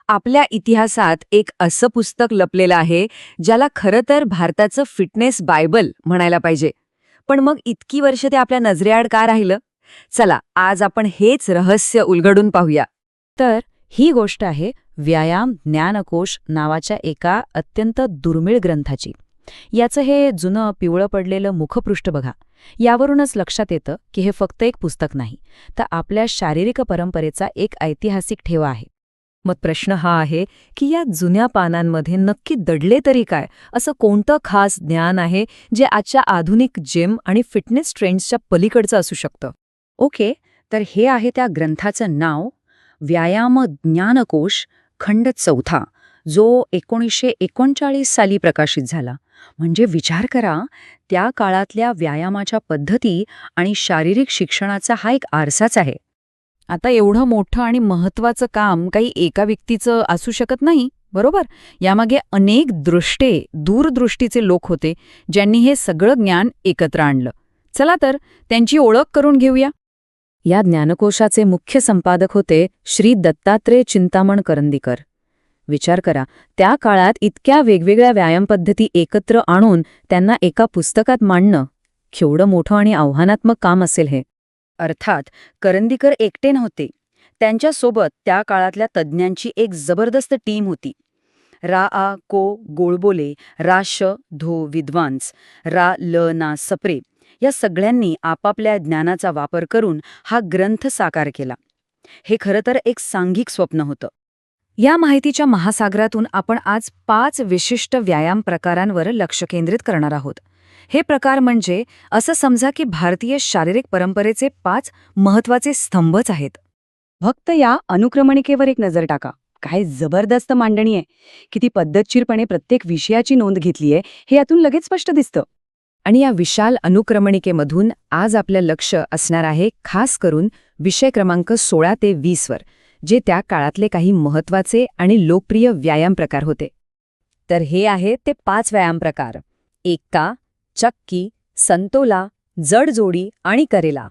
आपल्या इतिहासात एक असं पुस्तक लपलेलं आहे ज्याला खरं तर भारताचं फिटनेस बायबल म्हणायला पाहिजे. पण मग इतकी वर्ष ते आपल्या नजरेआड का राहिलं? चला आज आपण हेच रहस्य उलगडून पाहूया. तर ही गोष्ट आहे व्यायाम ज्ञानकोश नावाच्या एका अत्यंत दुर्मिळ ग्रंथाची. याचं हे जुनं पिवळं पडलेलं मुखपृष्ठ बघा. यावरूनच लक्षात येतं की हे फक्त एक पुस्तक नाही, तर आपल्या शारीरिक परंपरेचा एक ऐतिहासिक ठेवा आहे. मग प्रश्न हा आहे की या जुन्या पानांमध्ये नक्की दडले तरी काय, असं कोणतं खास ज्ञान आहे जे आजच्या आधुनिक जिम आणि फिटनेस ट्रेंड्सच्या पलीकडचं असू शकतं? ओके, तर हे आहे त्या ग्रंथाचं नाव, व्यायाम ज्ञानकोश खंड 4, जो 1939 साली प्रकाशित झाला. म्हणजे विचार करा, त्या काळातल्या व्यायामाच्या पद्धती आणि शारीरिक शिक्षणाचा हा एक आरसाच आहे. आता एवढं मोठं आणि महत्वाचं काम काही एका व्यक्तीचं असू शकत नाही, बरोबर? यामागे अनेक दूरदृष्टीचे लोक होते ज्यांनी हे सगळं ज्ञान एकत्र आणलं. चला तर त्यांची ओळख करून घेऊया. या ज्ञानकोशाचे मुख्य संपादक होते श्री दत्तात्रेय चिंतामण करंदीकर. विचार करा, त्या काळात इतक्या वेगवेगळ्या व्यायाम पद्धती एकत्र आणून त्यांना एका पुस्तकात मांडणं केवढं मोठं आणि आव्हानात्मक काम असेल हे. अर्थात करंदीकर एकटे नव्हते. त्यांच्यासोबत त्या काळातल्या तज्ज्ञांची एक जबरदस्त टीम होती. रा आ को गोळबोले, रा श धो विद्वांस, रा ल ना सप्रे या सगळ्यांनी आपापल्या ज्ञानाचा वापर करून हा ग्रंथ साकार केला. हे खरं तर एक सांघिक स्वप्न होतं. या माहितीच्या महासागरातून आपण आज 5 विशिष्ट व्यायाम प्रकारांवर लक्ष केंद्रित करणार आहोत. हे प्रकार म्हणजे असं समजा की भारतीय शारीरिक परंपरेचे 5 महत्वाचे स्तंभच आहेत. फक्त या अनुक्रमणिकेवर एक नजर टाका. काय जबरदस्त मांडणी आहे. किती पद्धतशीरपणे प्रत्येक विषयाची नोंद घेतलीये हे यातून लगेच स्पष्ट दिसतं. आणि या विशाल अनुक्रमणिकेमधून आज आपलं लक्ष असणार आहे खास करून विषय क्रमांक 16 ते 20 वर, जे त्या काळातले काही महत्वाचे आणि लोकप्रिय व्यायाम प्रकार होते. तर हे आहेत ते 5 व्यायाम प्रकार: एक्का, चक्की, संतोला, जडजोडी आणि करेला.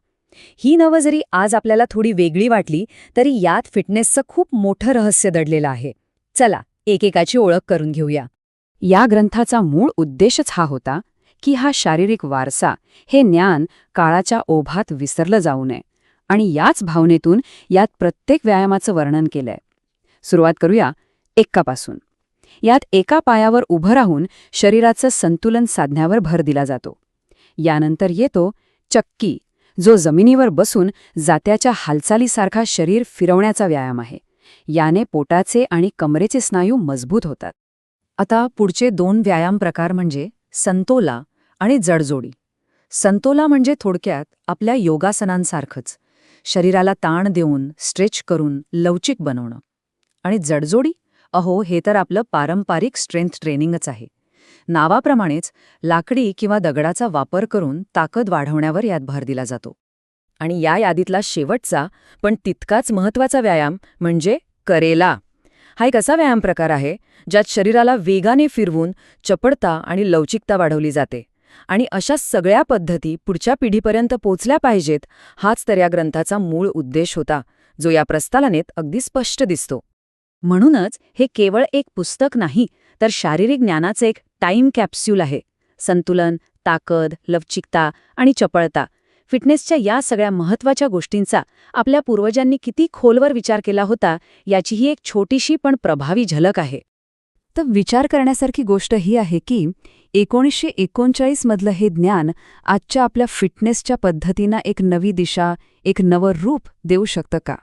ही नावं जरी आज आपल्याला थोडी वेगळी वाटली तरी यात फिटनेसचं खूप मोठं रहस्य दडलेलं आहे. चला एकेकाची ओळख करून घेऊया. या ग्रंथाचा मूळ उद्देशच हा होता की हा शारीरिक वारसा, हे ज्ञान काळाच्या ओघात विसरलं जाऊ नये, आणि याच भावनेतून यात प्रत्येक व्यायामाचं वर्णन केलंय. सुरुवात करूया एक्कापासून. यात एका पायावर उभं राहून शरीराचं संतुलन साधण्यावर भर दिला जातो. यानंतर येतो चक्की, जो जमिनीवर बसून जात्याच्या हालचालीसारखा शरीर फिरवण्याचा व्यायाम आहे. याने पोटाचे आणि कमरेचे स्नायू मजबूत होतात. आता पुढचे 2 व्यायाम प्रकार म्हणजे संतोला आणि जडजोडी. संतोला म्हणजे थोडक्यात आपल्या योगासनांसारखंच, शरीराला ताण देऊन, स्ट्रेच करून लवचिक बनवणं. आणि जडजोडी, हे तर आपलं पारंपरिक स्ट्रेंथ ट्रेनिंगच आहे. नावाप्रमाणेच लाकडी किंवा दगडाचा वापर करून ताकद वाढवण्यावर यात भर दिला जातो. आणि या यादीतला शेवटचा पण तितकाच महत्वाचा व्यायाम म्हणजे करेला. हा एक असा व्यायाम प्रकार आहे ज्यात शरीराला वेगाने फिरवून चपळता आणि लवचिकता वाढवली जाते. आणि अशा सगळ्या पद्धती पुढच्या पिढीपर्यंत पोचल्या पाहिजेत, हाच तर या ग्रंथाचा मूळ उद्देश होता, जो या प्रस्तावनेत अगदी स्पष्ट दिसतो. म्हणूनच हे केवळ एक पुस्तक नाही, तर शारीरिक ज्ञानाचं एक टाईम कॅप्स्यूल आहे. संतुलन, ताकद, लवचिकता आणि चपळता, फिटनेसच्या या सगळ्या महत्त्वाच्या गोष्टींचा आपल्या पूर्वजांनी किती खोलवर विचार केला होता याची ही एक छोटीशी पण प्रभावी झलक आहे. तर विचार करण्यासारखी गोष्ट ही आहे की 1939 मधलं हे ज्ञान आजच्या आपल्या फिटनेसच्या पद्धतींना एक नवी दिशा, एक नवं रूप देऊ शकतं का?